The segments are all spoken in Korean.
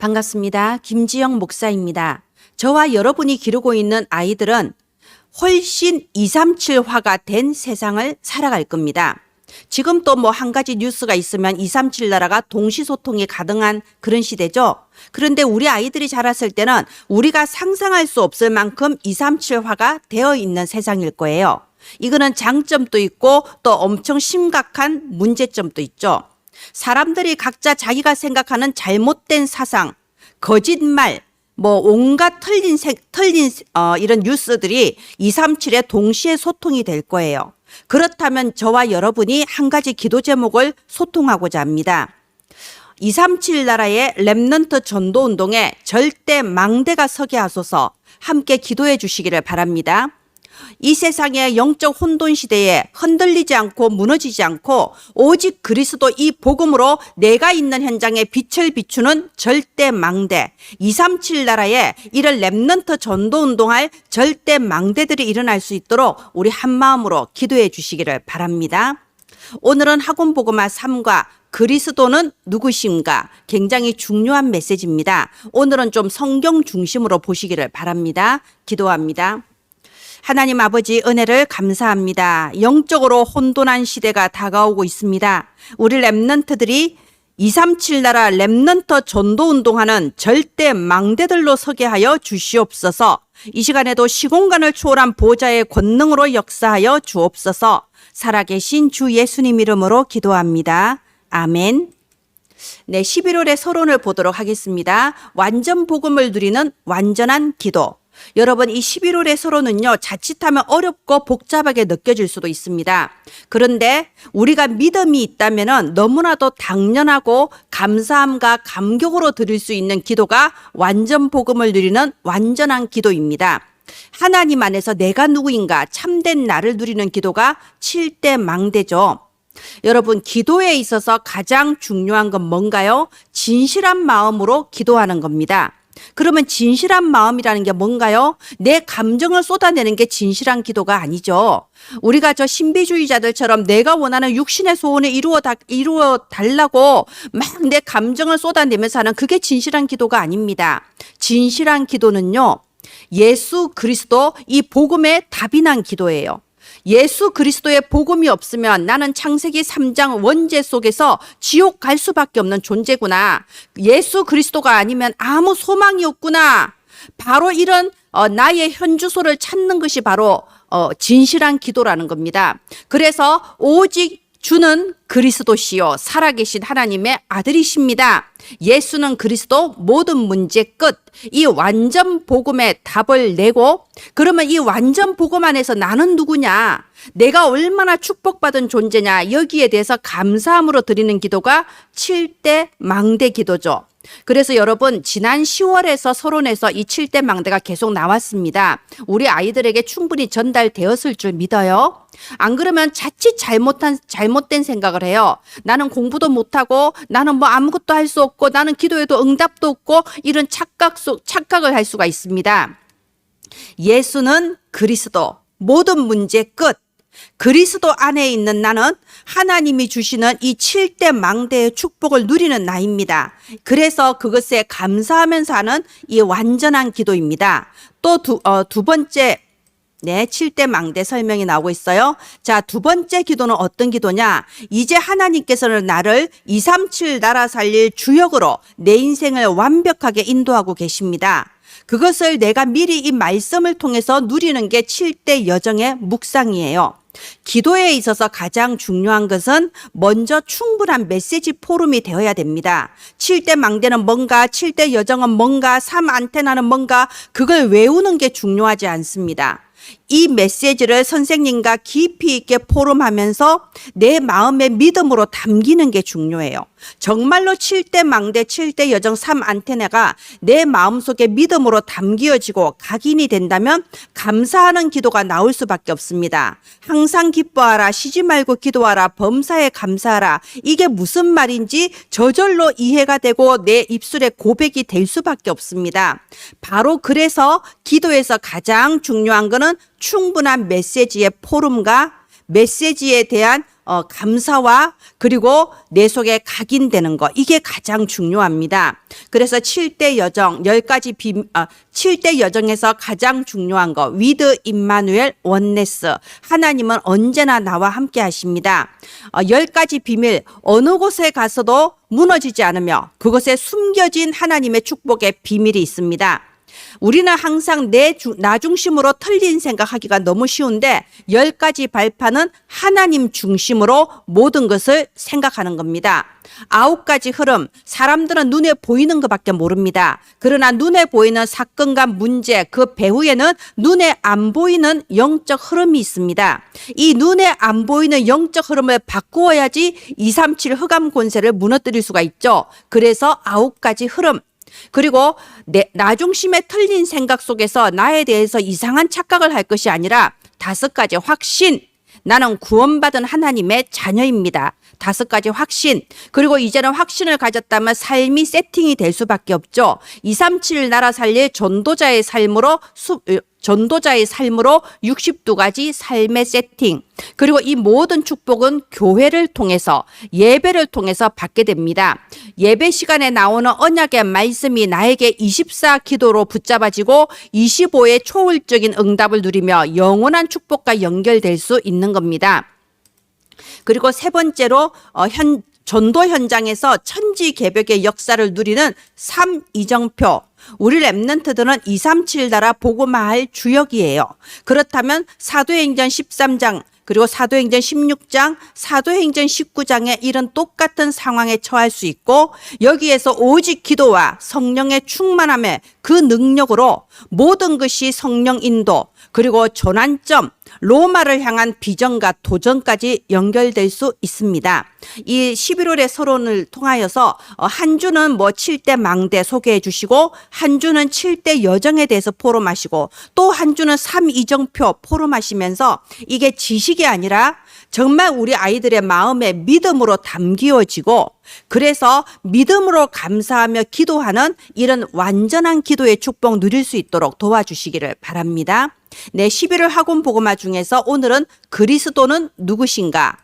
반갑습니다. 김지영 목사입니다. 저와 여러분이 기르고 있는 아이들은 훨씬 237화가 된 세상을 살아갈 겁니다. 지금 또 뭐 한 가지 뉴스가 있으면 237 나라가 동시소통이 가능한 그런 시대죠. 그런데 우리 아이들이 자랐을 때는 우리가 상상할 수 없을 만큼 237화가 되어 있는 세상일 거예요. 이거는 장점도 있고 또 엄청 심각한 문제점도 있죠. 사람들이 각자 자기가 생각하는 잘못된 사상, 거짓말, 뭐 온갖 틀린 이런 뉴스들이 237에 동시에 소통이 될 거예요. 그렇다면 저와 여러분이 한 가지 기도 제목을 소통하고자 합니다. 237 나라의 렘넌트 전도 운동에 절대 망대가 서게 하소서 함께 기도해 주시기를 바랍니다. 이 세상의 영적 혼돈 시대에 흔들리지 않고 무너지지 않고 오직 그리스도 이 복음으로 내가 있는 현장에 빛을 비추는 절대 망대, 237 나라에 이를 렘넌트 전도 운동할 절대 망대들이 일어날 수 있도록 우리 한 마음으로 기도해 주시기를 바랍니다. 오늘은 학원복음화 3과 그리스도는 누구신가 굉장히 중요한 메시지입니다. 오늘은 좀 성경 중심으로 보시기를 바랍니다. 기도합니다. 하나님 아버지 은혜를 감사합니다. 영적으로 혼돈한 시대가 다가오고 있습니다. 우리 렘넌트들이 237 나라 렘넌트 전도 운동하는 절대 망대들로 서게 하여 주시옵소서. 이 시간에도 시공간을 초월한 보좌의 권능으로 역사하여 주옵소서. 살아계신 주 예수님 이름으로 기도합니다. 아멘. 네, 11월의 서론을 보도록 하겠습니다. 완전 복음을 누리는 완전한 기도. 여러분, 이 11월의 서론은요, 자칫하면 어렵고 복잡하게 느껴질 수도 있습니다. 그런데 우리가 믿음이 있다면 너무나도 당연하고 감사함과 감격으로 드릴 수 있는 기도가 완전 복음을 누리는 완전한 기도입니다. 하나님 안에서 내가 누구인가 참된 나를 누리는 기도가 7대 망대죠. 여러분, 기도에 있어서 가장 중요한 건 뭔가요? 진실한 마음으로 기도하는 겁니다. 그러면 진실한 마음이라는 게 뭔가요? 내 감정을 쏟아내는 게 진실한 기도가 아니죠. 우리가 저 신비주의자들처럼 내가 원하는 육신의 소원을 이루어 달라고 막 내 감정을 쏟아내면서 하는 그게 진실한 기도가 아닙니다. 진실한 기도는요, 예수 그리스도 이 복음의 답이 난 기도예요. 예수 그리스도의 복음이 없으면 나는 창세기 3장 원죄 속에서 지옥 갈 수밖에 없는 존재구나. 예수 그리스도가 아니면 아무 소망이 없구나. 바로 이런 나의 현주소를 찾는 것이 바로 진실한 기도라는 겁니다. 그래서 오직 주는 그리스도시요 살아계신 하나님의 아들이십니다. 예수는 그리스도 모든 문제 끝. 이 완전 복음의 답을 내고, 그러면 이 완전 복음 안에서 나는 누구냐, 내가 얼마나 축복받은 존재냐, 여기에 대해서 감사함으로 드리는 기도가 7대 망대 기도죠. 그래서 여러분, 지난 10월에서 서론에서 이 7대 망대가 계속 나왔습니다. 우리 아이들에게 충분히 전달되었을 줄 믿어요. 안 그러면 자칫 잘못된 생각을 해요. 나는 공부도 못하고, 나는 뭐 아무것도 할 수 없고, 나는 기도에도 응답도 없고, 이런 착각을 할 수가 있습니다. 예수는 그리스도, 모든 문제 끝. 그리스도 안에 있는 나는 하나님이 주시는 이 7대 망대의 축복을 누리는 나입니다. 그래서 그것에 감사하면서 하는 이 완전한 기도입니다. 또 두 번째, 네, 7대 망대 설명이 나오고 있어요. 자, 두 번째 기도는 어떤 기도냐? 이제 하나님께서는 나를 237 나라 살릴 주역으로 내 인생을 완벽하게 인도하고 계십니다. 그것을 내가 미리 이 말씀을 통해서 누리는 게 7대 여정의 묵상이에요. 기도에 있어서 가장 중요한 것은 먼저 충분한 메시지 포럼이 되어야 됩니다. 7대 망대는 뭔가, 7대 여정은 뭔가, 3 안테나는 뭔가, 그걸 외우는 게 중요하지 않습니다. 이 메시지를 선생님과 깊이 있게 포럼하면서 내 마음의 믿음으로 담기는 게 중요해요. 정말로 7대 망대, 7대 여정 3 안테나가 내 마음속에 믿음으로 담겨지고 각인이 된다면 감사하는 기도가 나올 수밖에 없습니다. 항상 기뻐하라, 쉬지 말고 기도하라, 범사에 감사하라. 이게 무슨 말인지 저절로 이해가 되고 내 입술에 고백이 될 수밖에 없습니다. 바로 그래서 기도에서 가장 중요한 거는 충분한 메시지의 포럼과 메시지에 대한 감사와 그리고 내 속에 각인되는 거, 이게 가장 중요합니다. 그래서 7대 여정 7대 여정에서 가장 중요한 거, 위드 임마누엘 원네스, 하나님은 언제나 나와 함께 하십니다. 10가지 비밀, 어느 곳에 가서도 무너지지 않으며 그곳에 숨겨진 하나님의 축복의 비밀이 있습니다. 우리는 항상 나 중심으로 틀린 생각하기가 너무 쉬운데 10가지 발판은 하나님 중심으로 모든 것을 생각하는 겁니다. 9가지 흐름, 사람들은 눈에 보이는 것밖에 모릅니다. 그러나 눈에 보이는 사건과 문제, 그 배후에는 눈에 안 보이는 영적 흐름이 있습니다. 이 눈에 안 보이는 영적 흐름을 바꾸어야지 237 흑암 권세를 무너뜨릴 수가 있죠. 그래서 9가지 흐름, 그리고 나 중심의 틀린 생각 속에서 나에 대해서 이상한 착각을 할 것이 아니라 5가지 확신, 나는 구원받은 하나님의 자녀입니다. 5가지 확신, 그리고 이제는 확신을 가졌다면 삶이 세팅이 될 수밖에 없죠. 237 나라 살릴 전도자의 삶으로 62가지 삶의 세팅, 그리고 이 모든 축복은 교회를 통해서, 예배를 통해서 받게 됩니다. 예배 시간에 나오는 언약의 말씀이 나에게 24 기도로 붙잡아지고 25의 초월적인 응답을 누리며 영원한 축복과 연결될 수 있는 겁니다. 그리고 세 번째로 전도 현장에서 천지개벽의 역사를 누리는 3이정표. 우리 랩런트들은 237 나라 복음화할 주역이에요. 그렇다면 사도행전 13장, 그리고 사도행전 16장, 사도행전 19장에 이런 똑같은 상황에 처할 수 있고, 여기에서 오직 기도와 성령의 충만함에 그 능력으로 모든 것이 성령 인도, 그리고 전환점, 로마를 향한 비전과 도전까지 연결될 수 있습니다. 이 11월의 서론을 통하여서 한 주는 7대 망대 소개해 주시고, 한 주는 7대 여정에 대해서 포럼하시고, 또 한 주는 3이정표 포럼하시면서 이게 지식이 아니라 정말 우리 아이들의 마음에 믿음으로 담기어지고, 그래서 믿음으로 감사하며 기도하는 이런 완전한 기도의 축복 누릴 수 있도록 도와주시기를 바랍니다. 네, 11월 학원 복음화 중에서 오늘은 그리스도는 누구신가?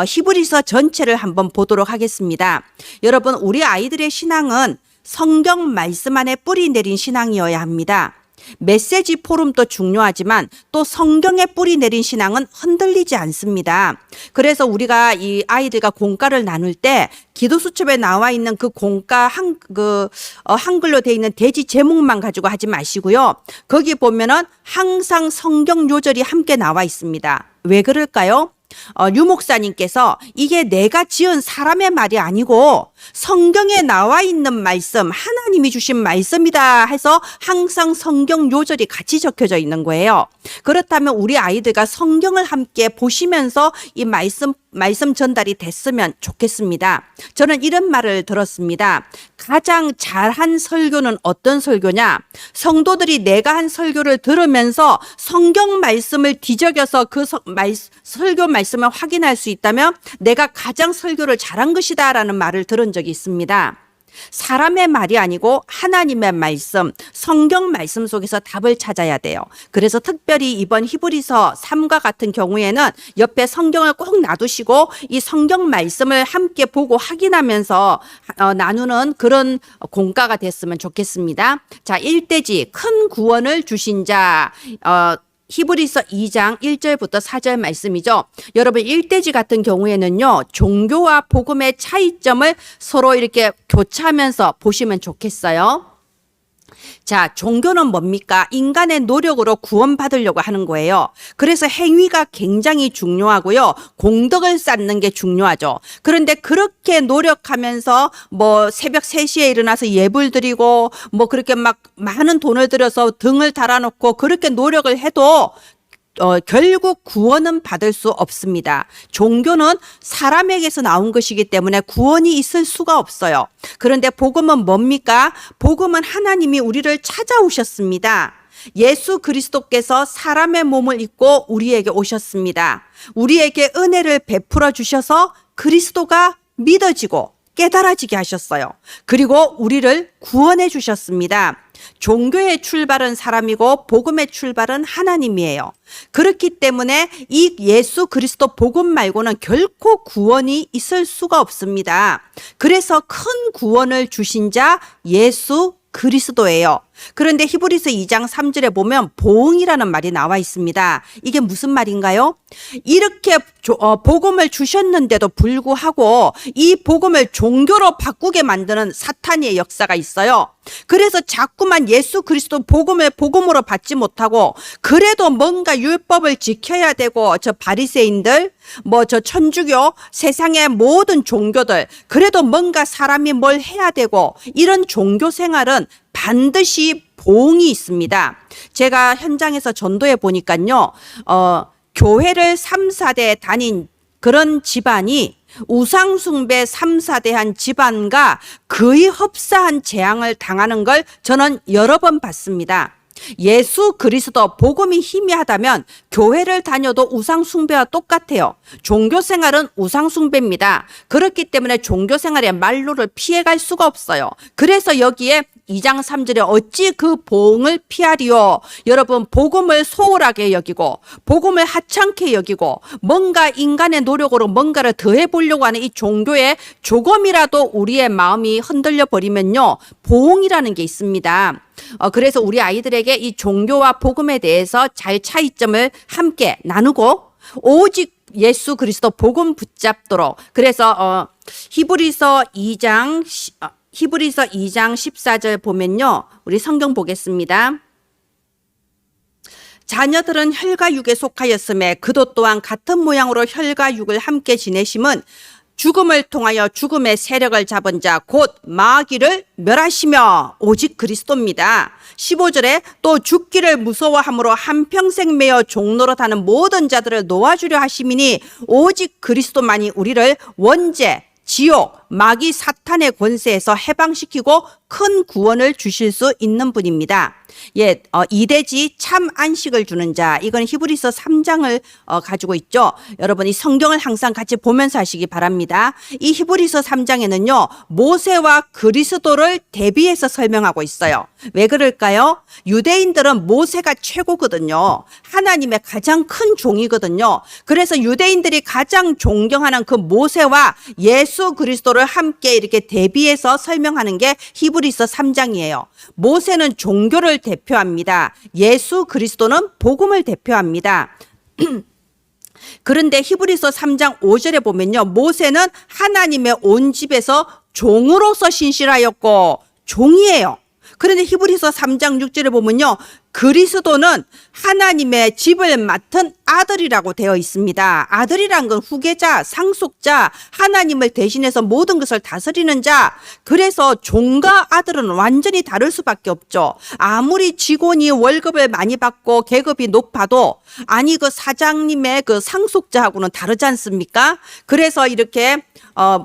히브리서 전체를 한번 보도록 하겠습니다. 여러분, 우리 아이들의 신앙은 성경 말씀 안에 뿌리 내린 신앙이어야 합니다. 메시지 포럼도 중요하지만 또 성경에 뿌리 내린 신앙은 흔들리지 않습니다. 그래서 우리가 이 아이들과 공과를 나눌 때 기도 수첩에 나와 있는 그 공과 한글로 되어 있는 대지 제목만 가지고 하지 마시고요. 거기 보면은 항상 성경 요절이 함께 나와 있습니다. 왜 그럴까요? 류 목사님께서 이게 내가 지은 사람의 말이 아니고 성경에 나와 있는 말씀, 하나님이 주신 말씀이다 해서 항상 성경 요절이 같이 적혀져 있는 거예요. 그렇다면 우리 아이들과 성경을 함께 보시면서 이 말씀 전달이 됐으면 좋겠습니다. 저는 이런 말을 들었습니다. 가장 잘한 설교는 어떤 설교냐? 성도들이 내가 한 설교를 들으면서 성경 말씀을 뒤적여서 그 설교 말씀을 확인할 수 있다면 내가 가장 설교를 잘한 것이다 라는 말을 들은 적이 있습니다. 사람의 말이 아니고 하나님의 말씀, 성경 말씀 속에서 답을 찾아야 돼요. 그래서 특별히 이번 히브리서 3과 같은 경우에는 옆에 성경을 꼭 놔두시고 이 성경 말씀을 함께 보고 확인하면서 나누는 그런 공과가 됐으면 좋겠습니다. 자, 일대지 큰 구원을 주신 자, 히브리서 2장 1절부터 4절 말씀이죠. 여러분, 일대지 같은 경우에는요, 종교와 복음의 차이점을 서로 이렇게 교차하면서 보시면 좋겠어요. 자, 종교는 뭡니까? 인간의 노력으로 구원받으려고 하는 거예요. 그래서 행위가 굉장히 중요하고요. 공덕을 쌓는 게 중요하죠. 그런데 그렇게 노력하면서 새벽 3시에 일어나서 예불 드리고 그렇게 막 많은 돈을 들여서 등을 달아놓고 그렇게 노력을 해도 결국 구원은 받을 수 없습니다. 종교는 사람에게서 나온 것이기 때문에 구원이 있을 수가 없어요. 그런데 복음은 뭡니까? 복음은 하나님이 우리를 찾아오셨습니다. 예수 그리스도께서 사람의 몸을 입고 우리에게 오셨습니다. 우리에게 은혜를 베풀어 주셔서 그리스도가 믿어지고 깨달아지게 하셨어요. 그리고 우리를 구원해 주셨습니다. 종교의 출발은 사람이고 복음의 출발은 하나님이에요. 그렇기 때문에 이 예수 그리스도 복음 말고는 결코 구원이 있을 수가 없습니다. 그래서 큰 구원을 주신 자 예수 그리스도예요. 그런데 히브리서 2장 3절에 보면 보응이라는 말이 나와 있습니다. 이게 무슨 말인가요? 이렇게 복음을 주셨는데도 불구하고 이 복음을 종교로 바꾸게 만드는 사탄의 역사가 있어요. 그래서 자꾸만 예수 그리스도 복음을 복음으로 받지 못하고 그래도 뭔가 율법을 지켜야 되고 저 바리새인들 저 천주교 세상의 모든 종교들 그래도 뭔가 사람이 뭘 해야 되고 이런 종교 생활은 반드시 보응이 있습니다. 제가 현장에서 전도해 보니까요, 교회를 3, 4대 다닌 그런 집안이 우상숭배 3, 4대한 집안과 거의 흡사한 재앙을 당하는 걸 저는 여러 번 봤습니다. 예수 그리스도 복음이 희미하다면 교회를 다녀도 우상숭배와 똑같아요. 종교생활은 우상숭배입니다. 그렇기 때문에 종교생활의 말로를 피해갈 수가 없어요. 그래서 여기에 2장 3절에 어찌 그 보응을 피하리요. 여러분 복음을 소홀하게 여기고 복음을 하찮게 여기고 뭔가 인간의 노력으로 뭔가를 더해 보려고 하는 이 종교에 조금이라도 우리의 마음이 흔들려 버리면요 보응이라는 게 있습니다. 그래서 우리 아이들에게 이 종교와 복음에 대해서 잘 차이점을 함께 나누고 오직 예수 그리스도 복음 붙잡도록 그래서 히브리서 2장 14절 보면요. 우리 성경 보겠습니다. 자녀들은 혈과 육에 속하였음에 그도 또한 같은 모양으로 혈과 육을 함께 지내심은 죽음을 통하여 죽음의 세력을 잡은 자 곧 마귀를 멸하시며 오직 그리스도입니다. 15절에 또 죽기를 무서워함으로 한평생 매어 종노릇하는 모든 자들을 놓아주려 하심이니 오직 그리스도만이 우리를 원죄 지옥, 마귀 사탄의 권세에서 해방시키고 큰 구원을 주실 수 있는 분입니다. 예, 이대지 참 안식을 주는 자. 이건 히브리서 3장을 가지고 있죠. 여러분 이 성경을 항상 같이 보면서 하시기 바랍니다. 이 히브리서 3장에는요. 모세와 그리스도를 대비해서 설명하고 있어요. 왜 그럴까요? 유대인들은 모세가 최고거든요. 하나님의 가장 큰 종이거든요. 그래서 유대인들이 가장 존경하는 그 모세와 예수 그리스도를 함께 이렇게 대비해서 설명하는 게 히브리서 3장이에요. 모세는 종교를 대표합니다. 예수 그리스도는 복음을 대표합니다. 그런데 히브리서 3장 5절에 보면요. 모세는 하나님의 온 집에서 종으로서 신실하였고 종이에요. 그런데 히브리서 3장 6절에 보면요. 그리스도는 하나님의 집을 맡은 아들이라고 되어 있습니다. 아들이란 건 후계자, 상속자, 하나님을 대신해서 모든 것을 다스리는 자. 그래서 종과 아들은 완전히 다를 수밖에 없죠. 아무리 직원이 월급을 많이 받고 계급이 높아도 아니 그 사장님의 그 상속자하고는 다르지 않습니까? 그래서 이렇게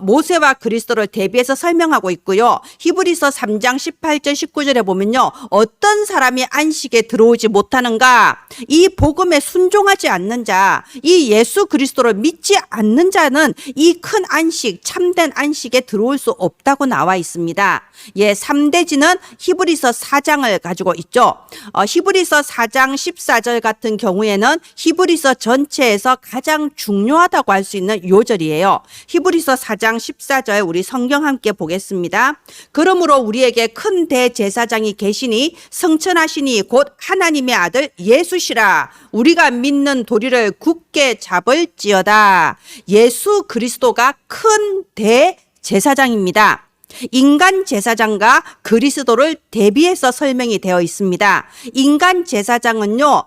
모세와 그리스도를 대비해서 설명하고 있고요. 히브리서 3장 18절 19절에 보면요. 어떤 사람이 안식에 들어오지 못하는가? 이 복음에 순종하지 않는 자, 이 예수 그리스도를 믿지 않는 자는 이 큰 안식, 참된 안식에 들어올 수 없다고 나와 있습니다. 예, 3대지는 히브리서 4장을 가지고 있죠. 히브리서 4장 14절 같은 경우에는 히브리서 전체에서 가장 중요하다고 할 수 있는 요절이에요. 히브리서 4장 14절 우리 성경 함께 보겠습니다. 그러므로 우리에게 큰 대제사장이 계시니 성천하시니 곧 하나님의 아들 예수시라. 우리가 믿는 도리를 굳게 잡을지어다. 예수 그리스도가 큰 대제사장입니다. 인간 제사장과 그리스도를 대비해서 설명이 되어 있습니다. 인간 제사장은요,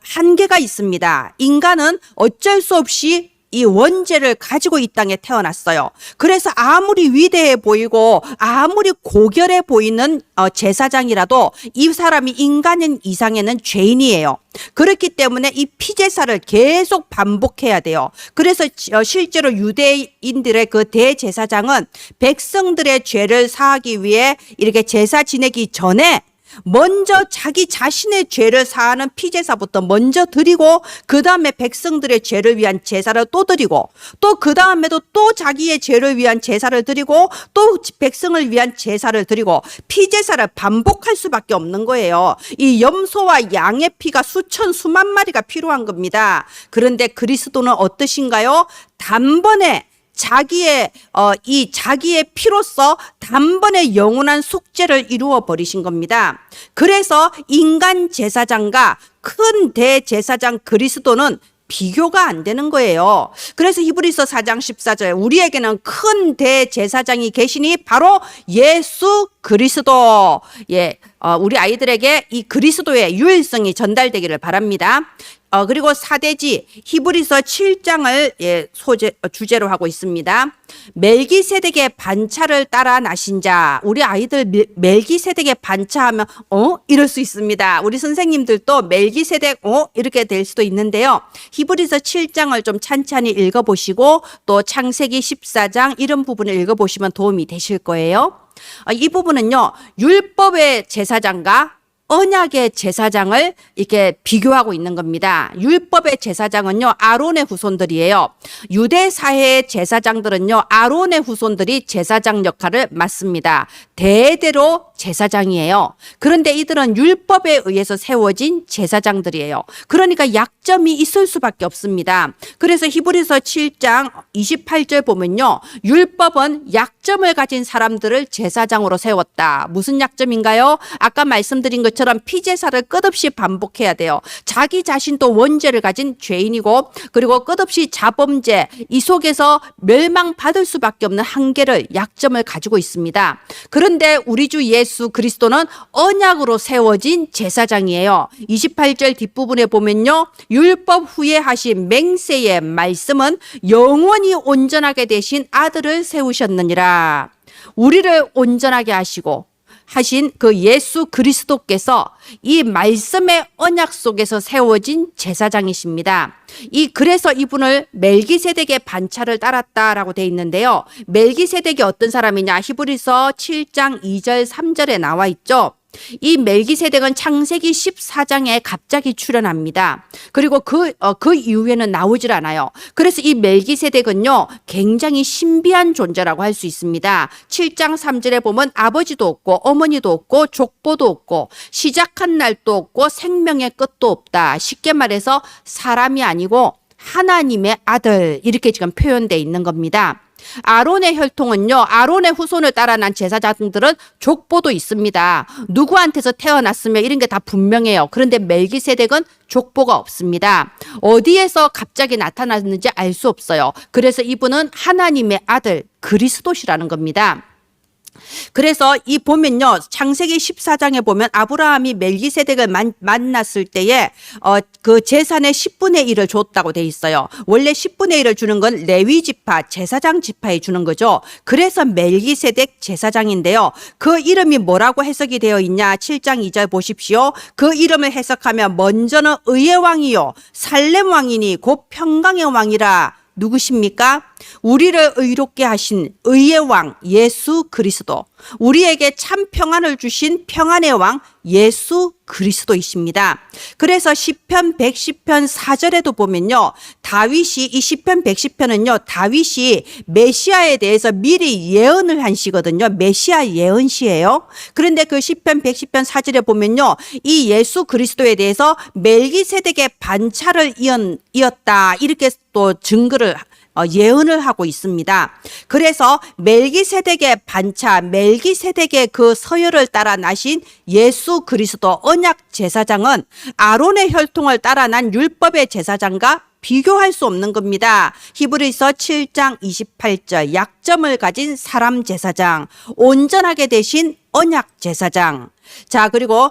한계가 있습니다. 인간은 어쩔 수 없이 이 원죄를 가지고 이 땅에 태어났어요. 그래서 아무리 위대해 보이고 아무리 고결해 보이는 제사장이라도 이 사람이 인간인 이상에는 죄인이에요. 그렇기 때문에 이 피제사를 계속 반복해야 돼요. 그래서 실제로 유대인들의 그 대제사장은 백성들의 죄를 사하기 위해 이렇게 제사 지내기 전에 먼저 자기 자신의 죄를 사하는 피제사부터 먼저 드리고 그 다음에 백성들의 죄를 위한 제사를 또 드리고 또 그 다음에도 또 자기의 죄를 위한 제사를 드리고 또 백성을 위한 제사를 드리고 피제사를 반복할 수밖에 없는 거예요. 이 염소와 양의 피가 수천 수만 마리가 필요한 겁니다. 그런데 그리스도는 어떠신가요? 단번에 자기의 피로써 단번에 영원한 속죄를 이루어 버리신 겁니다. 그래서 인간 제사장과 큰 대제사장 그리스도는 비교가 안 되는 거예요. 그래서 히브리서 4장 14절 우리에게는 큰 대제사장이 계시니 바로 예수 그리스도. 우리 아이들에게 이 그리스도의 유일성이 전달되기를 바랍니다. 그리고 사대지 히브리서 7장을 주제로 하고 있습니다. 멜기세덱의 반차를 따라 나신 자. 우리 아이들 멜기세덱의 반차하면 이럴 수 있습니다. 우리 선생님들도 멜기세덱 이렇게 될 수도 있는데요. 히브리서 7장을 좀 찬찬히 읽어보시고 또 창세기 14장 이런 부분을 읽어보시면 도움이 되실 거예요. 이 부분은요, 율법의 제사장과 언약의 제사장을 이렇게 비교하고 있는 겁니다. 율법의 제사장은요, 아론의 후손들이에요. 유대 사회의 제사장들은요, 아론의 후손들이 제사장 역할을 맡습니다. 대대로 제사장이에요. 그런데 이들은 율법에 의해서 세워진 제사장들이에요. 그러니까 약점이 있을 수밖에 없습니다. 그래서 히브리서 7장 28절 보면요, 율법은 약점을 가진 사람들을 제사장으로 세웠다. 무슨 약점인가요? 아까 말씀드린 것처럼 피제사를 끝없이 반복해야 돼요. 자기 자신도 원죄를 가진 죄인이고 그리고 끝없이 자범죄, 이 속에서 멸망받을 수밖에 없는 한계를, 약점을 가지고 있습니다. 그런데 우리 주 예수 그리스도는 언약으로 세워진 제사장이에요. 28절 뒷부분에 보면요, 율법 후에 하신 맹세의 말씀은 영원히 온전하게 되신 아들을 세우셨느니라. 우리를 온전하게 하신 그 예수 그리스도께서 이 말씀의 언약 속에서 세워진 제사장이십니다. 그래서 이분을 멜기세덱의 반차를 따랐다라고 되어 있는데요. 멜기세덱이 어떤 사람이냐? 히브리서 7장 2절 3절에 나와 있죠. 이 멜기세덱은 창세기 14장에 갑자기 출현합니다. 그리고 그 이후에는 나오질 않아요. 그래서 이 멜기세덱은요, 굉장히 신비한 존재라고 할 수 있습니다. 7장 3절에 보면 아버지도 없고 어머니도 없고 족보도 없고 시작한 날도 없고 생명의 끝도 없다. 쉽게 말해서 사람이 아니고 하나님의 아들, 이렇게 지금 표현되어 있는 겁니다. 아론의 혈통은요, 아론의 후손을 따라 난 제사장들은 족보도 있습니다. 누구한테서 태어났으며 이런 게 다 분명해요. 그런데 멜기세덱은 족보가 없습니다. 어디에서 갑자기 나타났는지 알 수 없어요. 그래서 이분은 하나님의 아들 그리스도시라는 겁니다. 그래서 이 보면요, 창세기 14장에 보면 아브라함이 멜기세덱을 만났을 때에 그 재산의 10분의 1을 줬다고 돼 있어요. 원래 10분의 1을 주는 건 레위 지파, 제사장 지파에 주는 거죠. 그래서 멜기세덱 제사장인데요. 그 이름이 뭐라고 해석이 되어 있냐? 7장 2절 보십시오. 그 이름을 해석하면 먼저는 의의 왕이요 살렘 왕이니 곧 평강의 왕이라. 누구십니까? 우리를 의롭게 하신 의의 왕 예수 그리스도, 우리에게 참 평안을 주신 평안의 왕 예수 그리스도이십니다. 그래서 시편 110편 4절에도 보면요, 다윗이, 이 시편 110편은요 다윗이 메시아에 대해서 미리 예언을 한 시거든요. 메시아 예언시예요. 그런데 그 시편 110편 4절에 보면요, 이 예수 그리스도에 대해서 멜기세덱의 반차를 이었다, 이렇게 또 증거를 예언을 하고 있습니다. 그래서 멜기세덱의 반차, 멜기세덱의 그 서열을 따라 나신 예수 그리스도 언약 제사장은 아론의 혈통을 따라 난 율법의 제사장과 비교할 수 없는 겁니다. 히브리서 7장 28절, 약점을 가진 사람 제사장, 온전하게 되신 언약 제사장. 자, 그리고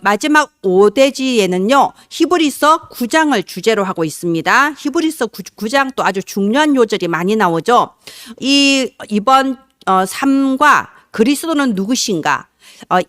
마지막 5대지에는요 히브리서 9장을 주제로 하고 있습니다. 히브리서 9장 또 아주 중요한 요절이 많이 나오죠. 이번 3과 그리스도는 누구신가?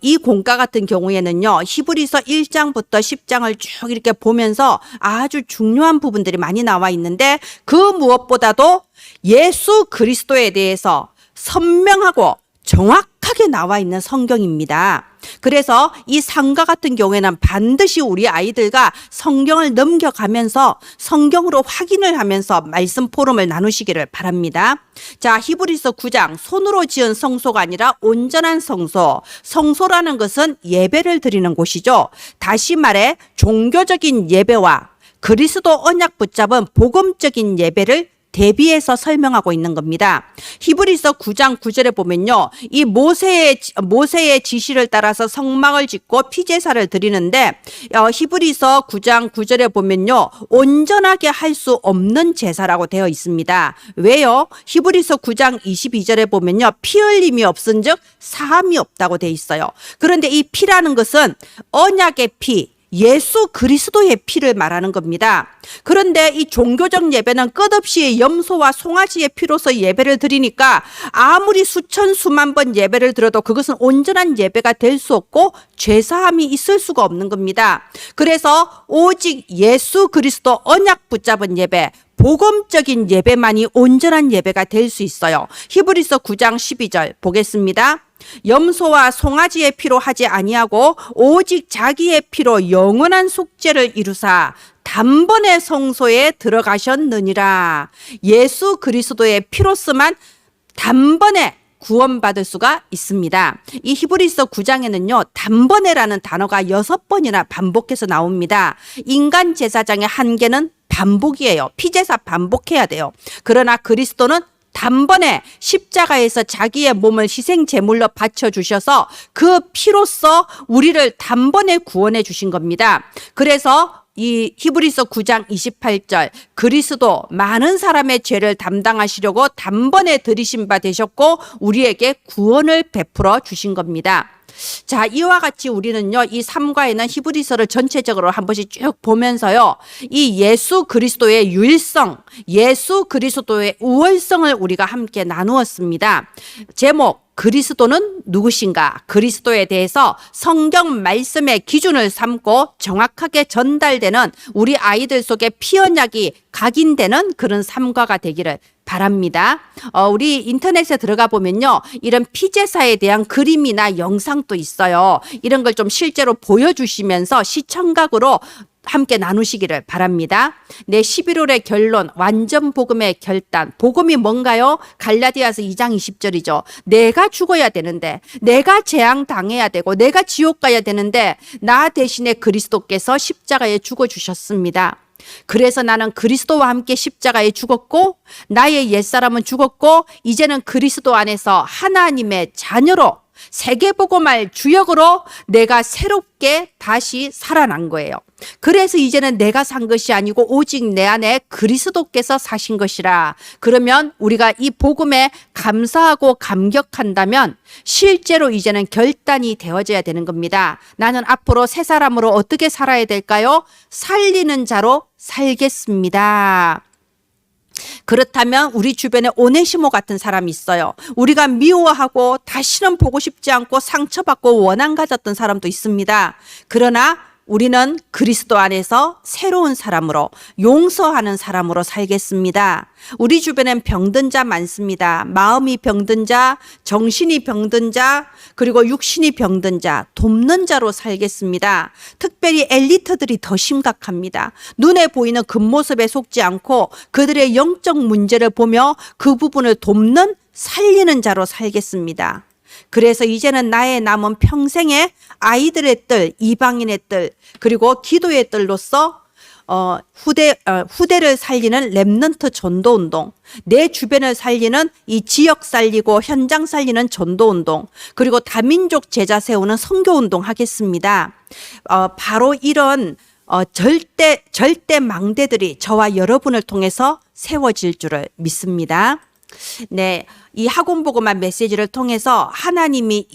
이 공과 같은 경우에는요, 히브리서 1장부터 10장을 쭉 이렇게 보면서 아주 중요한 부분들이 많이 나와 있는데, 그 무엇보다도 예수 그리스도에 대해서 선명하고 정확하게 나와 있는 성경입니다. 그래서 이 상가 같은 경우에는 반드시 우리 아이들과 성경을 넘겨가면서 성경으로 확인을 하면서 말씀 포럼을 나누시기를 바랍니다. 자, 히브리서 9장, 손으로 지은 성소가 아니라 온전한 성소. 성소라는 것은 예배를 드리는 곳이죠. 다시 말해 종교적인 예배와 그리스도 언약 붙잡은 복음적인 예배를 대비해서 설명하고 있는 겁니다. 히브리서 9장 9절에 보면요, 이 모세의 지시를 따라서 성막을 짓고 피제사를 드리는데, 히브리서 9장 9절에 보면요, 온전하게 할 수 없는 제사라고 되어 있습니다. 왜요? 히브리서 9장 22절에 보면요, 피 흘림이 없은즉 사함이 없다고 되어 있어요. 그런데 이 피라는 것은 언약의 피, 예수 그리스도의 피를 말하는 겁니다. 그런데 이 종교적 예배는 끝없이 염소와 송아지의 피로서 예배를 드리니까 아무리 수천 수만 번 예배를 드려도 그것은 온전한 예배가 될 수 없고 죄사함이 있을 수가 없는 겁니다. 그래서 오직 예수 그리스도 언약 붙잡은 예배, 복음적인 예배만이 온전한 예배가 될 수 있어요. 히브리서 9장 12절 보겠습니다. 염소와 송아지의 피로 하지 아니하고 오직 자기의 피로 영원한 속죄를 이루사 단번에 성소에 들어가셨느니라. 예수 그리스도의 피로서만 단번에 구원받을 수가 있습니다. 이 히브리서 9장에는요, 단번에라는 단어가 6번이나 반복해서 나옵니다. 인간 제사장의 한계는 반복이에요. 피제사 반복해야 돼요. 그러나 그리스도는 단번에 십자가에서 자기의 몸을 희생 제물로 바쳐 주셔서 그 피로써 우리를 단번에 구원해 주신 겁니다. 그래서 이 히브리서 9장 28절, 그리스도 많은 사람의 죄를 담당하시려고 단번에 들이신 바 되셨고 우리에게 구원을 베풀어 주신 겁니다. 자, 이와 같이 우리는요, 이 3과에는 히브리서를 전체적으로 한 번씩 쭉 보면서요, 이 예수 그리스도의 유일성, 예수 그리스도의 우월성을 우리가 함께 나누었습니다. 제목, 그리스도는 누구신가? 그리스도에 대해서 성경 말씀의 기준을 삼고 정확하게 전달되는 우리 아이들 속에 피언약이 각인되는 그런 삶과가 되기를 바랍니다. 우리 인터넷에 들어가 보면요, 이런 피제사에 대한 그림이나 영상도 있어요. 이런 걸 좀 실제로 보여주시면서 시청각으로 함께 나누시기를 바랍니다. 내 11월의 결론, 완전 복음의 결단. 복음이 뭔가요? 갈라디아서 2장 20절이죠. 내가 죽어야 되는데, 내가 재앙당해야 되고, 내가 지옥 가야 되는데 나 대신에 그리스도께서 십자가에 죽어주셨습니다. 그래서 나는 그리스도와 함께 십자가에 죽었고 나의 옛사람은 죽었고 이제는 그리스도 안에서 하나님의 자녀로 세계복음할 주역으로 내가 새롭게 다시 살아난 거예요. 그래서 이제는 내가 산 것이 아니고 오직 내 안에 그리스도께서 사신 것이라. 그러면 우리가 이 복음에 감사하고 감격한다면 실제로 이제는 결단이 되어져야 되는 겁니다. 나는 앞으로 새 사람으로 어떻게 살아야 될까요? 살리는 자로 살겠습니다. 그렇다면 우리 주변에 오네시모 같은 사람이 있어요. 우리가 미워하고 다시는 보고 싶지 않고 상처받고 원한 가졌던 사람도 있습니다. 그러나 우리는 그리스도 안에서 새로운 사람으로, 용서하는 사람으로 살겠습니다. 우리 주변엔 병든 자 많습니다. 마음이 병든 자, 정신이 병든 자, 그리고 육신이 병든 자, 돕는 자로 살겠습니다. 특별히 엘리트들이 더 심각합니다. 눈에 보이는 겉모습에 속지 않고 그들의 영적 문제를 보며 그 부분을 돕는, 살리는 자로 살겠습니다. 그래서 이제는 나의 남은 평생에 아이들의 뜰, 이방인의 뜰, 그리고 기도의 뜰로서 후대를 살리는 렘넌트 전도운동, 내 주변을 살리는 이 지역 살리고 현장 살리는 전도운동, 그리고 다민족 제자 세우는 선교운동 하겠습니다. 바로 이런 절대 망대들이 저와 여러분을 통해서 세워질 줄을 믿습니다. 네, 이 학원보고만 메시지를 통해서 하나님이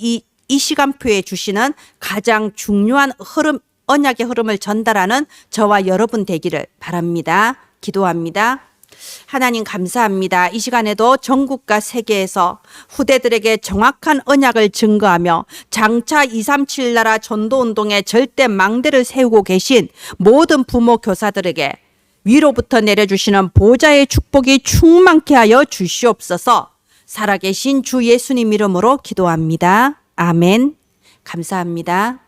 이 시간표에 주시는 가장 중요한 흐름, 언약의 흐름을 전달하는 저와 여러분 되기를 바랍니다. 기도합니다. 하나님 감사합니다. 이 시간에도 전국과 세계에서 후대들에게 정확한 언약을 증거하며 장차 237 나라 전도운동의 절대 망대를 세우고 계신 모든 부모 교사들에게 위로부터 내려주시는 보좌의 축복이 충만케 하여 주시옵소서. 살아계신 주 예수님 이름으로 기도합니다. 아멘. 감사합니다.